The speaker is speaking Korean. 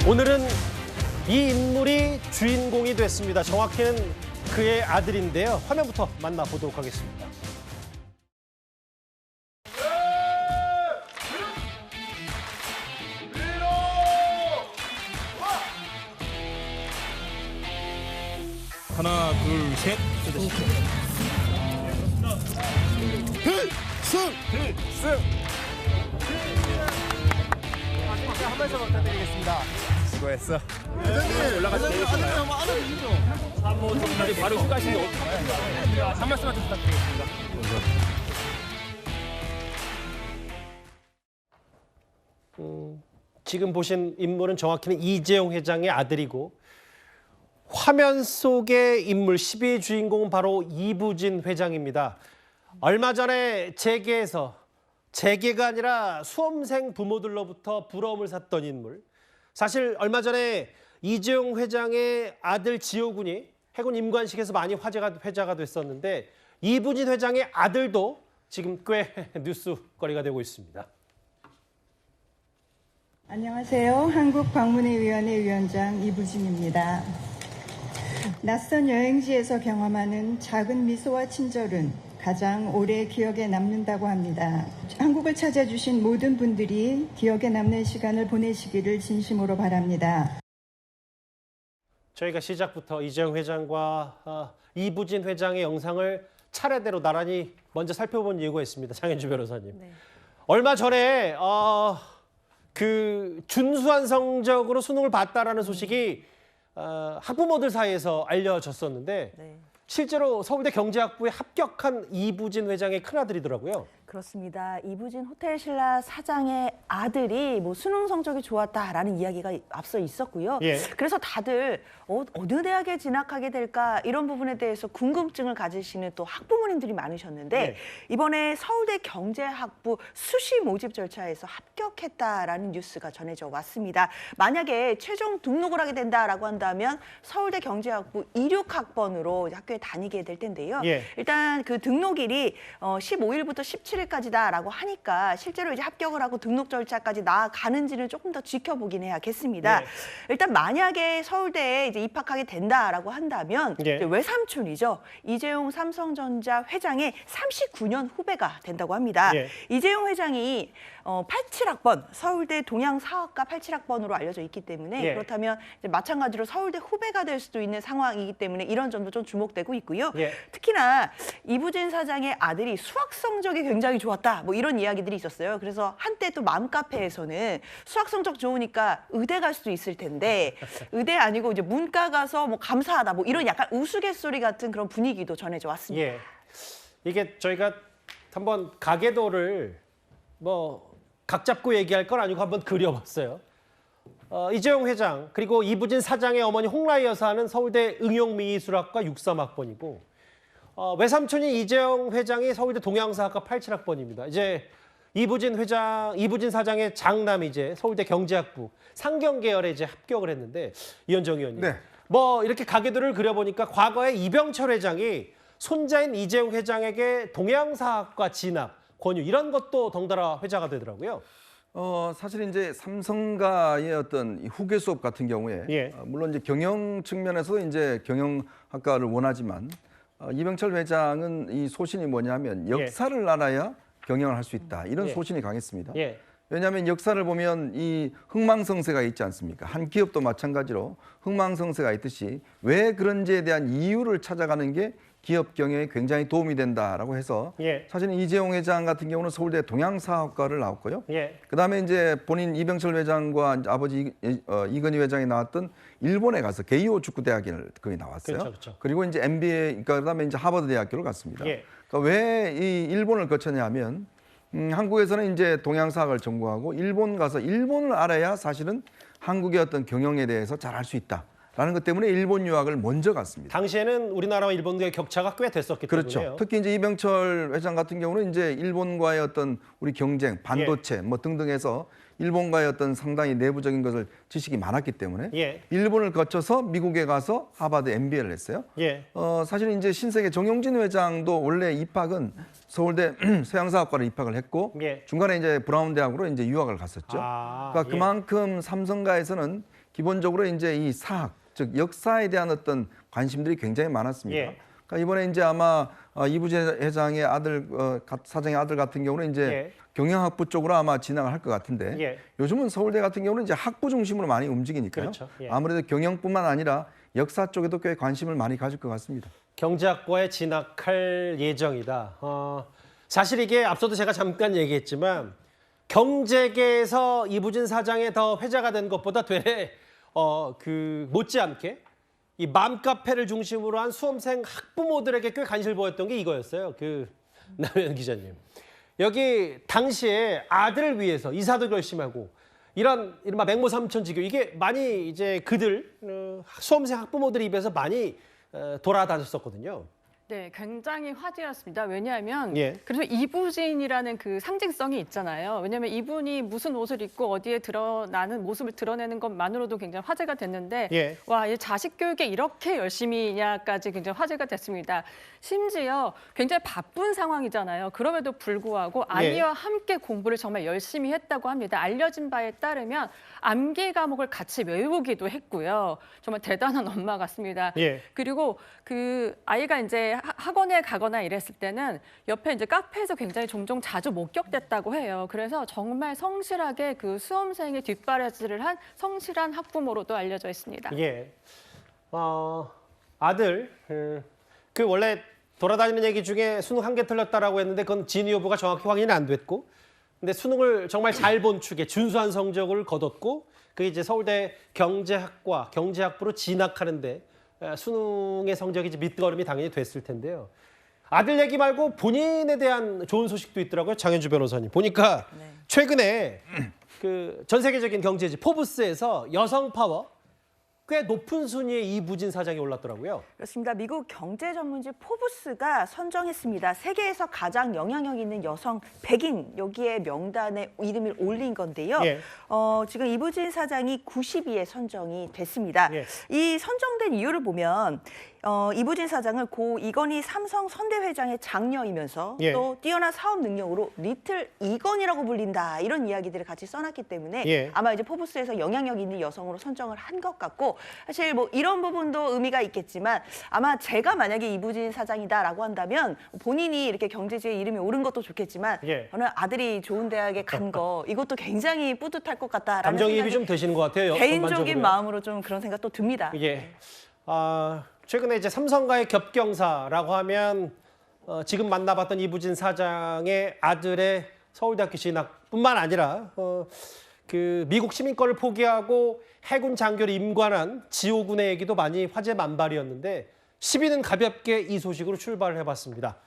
오늘은 이 인물이 주인공이 됐습니다. 정확히는 그의 아들인데요. 화면부터 만나보도록 하겠습니다. 하나, 둘, 셋. 한 말씀 부탁드리겠습니다. 수고했어. 올라가서 내리시나요? 바로 휴가시는 한 말씀만 좀 부탁드리겠습니다. 지금 보신 인물은 정확히는 이재용 회장의 아들이고 화면 속의 인물 12위 주인공은 바로 이부진 회장입니다. 얼마 전에 재계가 아니라 수험생 부모들로부터 부러움을 샀던 인물. 사실 얼마 전에 이재용 회장의 아들 지호군이 해군 임관식에서 많이 회자가 됐었는데 이부진 회장의 아들도 지금 꽤 뉴스거리가 되고 있습니다. 안녕하세요. 한국광문회위원회 위원장 이부진입니다. 낯선 여행지에서 경험하는 작은 미소와 친절은 가장 오래 기억에 남는다고 합니다. 한국을 찾아주신 모든 분들이 기억에 남는 시간을 보내시기를 진심으로 바랍니다. 저희가 시작부터 이재용 회장과 이부진 회장의 영상을 차례대로 나란히 먼저 살펴본 이유가 있습니다. 장현주 변호사님. 네. 얼마 전에 그 준수한 성적으로 수능을 봤다라는 소식이 학부모들 사이에서 알려졌었는데 네. 실제로 서울대 경제학부에 합격한 이부진 회장의 큰아들이더라고요. 그렇습니다. 이부진 호텔신라 사장의 아들이 수능 성적이 좋았다라는 이야기가 앞서 있었고요. 예. 그래서 다들 어느 대학에 진학하게 될까 이런 부분에 대해서 궁금증을 가지시는 또 학부모님들이 많으셨는데 네. 이번에 서울대 경제학부 수시 모집 절차에서 합격했다라는 뉴스가 전해져 왔습니다. 만약에 최종 등록을 하게 된다라고 한다면 서울대 경제학부 26학번으로 학교에 다니게 될 텐데요. 예. 일단 그 등록일이 15일부터 17일까지다라고 하니까 실제로 이제 합격을 하고 등록 절차까지 나아가는지는 조금 더 지켜보긴 해야겠습니다. 예. 일단 만약에 서울대에 이제 입학하게 된다라고 한다면 예. 이제 외삼촌이죠. 이재용 삼성전자 회장의 39년 후배가 된다고 합니다. 예. 이재용 회장이 87학번 서울대 동양사학과 87학번으로 알려져 있기 때문에 예. 그렇다면 이제 마찬가지로 서울대 후배가 될 수도 있는 상황이기 때문에 이런 점도 좀 주목되고 있고요. 예. 특히나 이부진 사장의 아들이 수학 성적이 굉장히 좋았다. 이런 이야기들이 있었어요. 그래서 한때 또 맘카페에서는 수학 성적 좋으니까 의대 갈 수도 있을 텐데 의대 아니고 이제 문과 가서 감사하다. 이런 약간 우스갯소리 같은 그런 분위기도 전해져 왔습니다. 예. 이게 저희가 한번 가계도를 각 잡고 얘기할 건 아니고 한번 그려봤어요. 이재용 회장 그리고 이부진 사장의 어머니 홍라희 여사는 서울대 응용미술학과 63학번이고 외삼촌인 이재용 회장이 서울대 동양사학과 87학번입니다. 이제 이부진 사장의 장남이 이제 서울대 경제학부 상경계열에 이제 합격을 했는데 이현정 의원님. 네. 이렇게 가계도를 그려보니까 과거에 이병철 회장이 손자인 이재용 회장에게 동양사학과 진학 권유 이런 것도 덩달아 회자가 되더라고요. 사실 이제 삼성가의 어떤 후계 수업 같은 경우에 예. 물론 이제 경영 측면에서 이제 경영학과를 원하지만 이병철 회장은 이 소신이 뭐냐면 역사를 알아야 경영을 할 수 있다. 이런 예. 소신이 강했습니다. 예. 왜냐하면 역사를 보면 이 흥망성쇠가 있지 않습니까? 한 기업도 마찬가지로 흥망성쇠가 있듯이 왜 그런지에 대한 이유를 찾아가는 게 기업 경영에 굉장히 도움이 된다라고 해서 예. 사실은 이재용 회장 같은 경우는 서울대 동양사학과를 나왔고요. 예. 그다음에 이제 본인 이병철 회장과 이제 아버지 이건희 회장이 나왔던 일본에 가서 게이오 축구대학을 거기 나왔어요. 그렇죠. 그리고 이제 MBA 그다음에 이제 하버드 대학교를 갔습니다. 예. 그러니까 왜 이 일본을 거쳤냐면 한국에서는 이제 동양사학을 전공하고 일본 가서 일본을 알아야 사실은 한국의 어떤 경영에 대해서 잘 알 수 있다라는 것 때문에 일본 유학을 먼저 갔습니다. 당시에는 우리나라와 일본과의 격차가 꽤 됐었기 그렇죠. 때문에요. 특히 이제 이병철 회장 같은 경우는 이제 일본과의 어떤 우리 경쟁, 반도체 등등해서 일본과의 어떤 상당히 내부적인 것을 지식이 많았기 때문에 예. 일본을 거쳐서 미국에 가서 하버드 MBA를 했어요. 예. 사실 이제 신세계 정용진 회장도 원래 입학은 서울대 서양사학과로 입학을 했고 예. 중간에 이제 브라운 대학으로 이제 유학을 갔었죠. 아, 그러니까 그만큼 삼성가에서는 기본적으로 이제 이 사학, 즉 역사에 대한 어떤 관심들이 굉장히 많았습니다. 예. 그러니까 이번에 이제 아마 이부진 회장의 아들, 사장의 아들 같은 경우는 이제 예. 경영학부 쪽으로 아마 진학을 할 것 같은데 예. 요즘은 서울대 같은 경우는 이제 학부 중심으로 많이 움직이니까요. 그렇죠. 예. 아무래도 경영뿐만 아니라 역사 쪽에도 꽤 관심을 많이 가질 것 같습니다. 경제학과에 진학할 예정이다. 사실 이게 앞서도 제가 잠깐 얘기했지만 경제계에서 이부진 사장의 더 회자가 된 것보다 되레 못지않게 이 맘카페를 중심으로 한 수험생 학부모들에게 꽤 관심을 보였던 게 이거였어요. 남현 기자님. 여기 당시에 아들을 위해서 이사도 결심하고 이런 이른바 맹모삼천지교 이게 많이 이제 그들 수험생 학부모들 입에서 많이 돌아다녔었거든요. 네, 굉장히 화제였습니다. 왜냐하면 예. 그래서 이부진이라는 그 상징성이 있잖아요. 왜냐하면 이분이 무슨 옷을 입고 어디에 드러나는 모습을 드러내는 것만으로도 굉장히 화제가 됐는데 예. 와, 이 자식 교육에 이렇게 열심히냐까지 굉장히 화제가 됐습니다. 심지어 굉장히 바쁜 상황이잖아요. 그럼에도 불구하고 아이와 함께 공부를 정말 열심히 했다고 합니다. 알려진 바에 따르면 암기 과목을 같이 외우기도 했고요. 정말 대단한 엄마 같습니다. 예. 그리고 그 아이가 이제 학원에 가거나 이랬을 때는 옆에 이제 카페에서 굉장히 종종 자주 목격됐다고 해요. 그래서 정말 성실하게 그 수험생의 뒷바라지를 한 성실한 학부모로도 알려져 있습니다. 예. 아들 그 원래 돌아다니는 얘기 중에 수능 한 개 틀렸다라고 했는데 그건 진위 여부가 정확히 확인이 안 됐고 근데 수능을 정말 잘 본 축에 준수한 성적을 거뒀고 그게 이제 서울대 경제학과 경제학부로 진학하는데 수능의 성적이 이제 밑거름이 당연히 됐을 텐데요. 아들 얘기 말고 본인에 대한 좋은 소식도 있더라고요. 장현주 변호사님. 보니까 최근에 그 전 세계적인 경제지 포브스에서 여성 파워 꽤 높은 순위에 이부진 사장이 올랐더라고요. 그렇습니다. 미국 경제 전문지 포브스가 선정했습니다. 세계에서 가장 영향력 있는 여성 100인 여기에 명단에 이름을 올린 건데요. 예. 지금 이부진 사장이 90위에 선정이 됐습니다. 예. 이 선정된 이유를 보면 이부진 사장은 고 이건희 삼성 선대 회장의 장녀이면서 예. 또 뛰어난 사업 능력으로 리틀 이건이라고 불린다 이런 이야기들을 같이 써놨기 때문에 예. 아마 이제 포브스에서 영향력 있는 여성으로 선정을 한 것 같고 사실 뭐 이런 부분도 의미가 있겠지만 아마 제가 만약에 이부진 사장이다라고 한다면 본인이 이렇게 경제지에 이름이 오른 것도 좋겠지만 예. 저는 아들이 좋은 대학에 간 거 이것도 굉장히 뿌듯할 것 같다라는 감정이입이 생각이 좀 되시는 것 같아요. 개인적인 전반적으로요. 마음으로 좀 그런 생각도 듭니다. 예. 최근에 이제 삼성과의 겹경사라고 하면 지금 만나봤던 이부진 사장의 아들의 서울대학교 진학뿐만 아니라 그 미국 시민권을 포기하고 해군 장교를 임관한 지오군의 얘기도 많이 화제 만발이었는데 10위는 가볍게 이 소식으로 출발을 해봤습니다.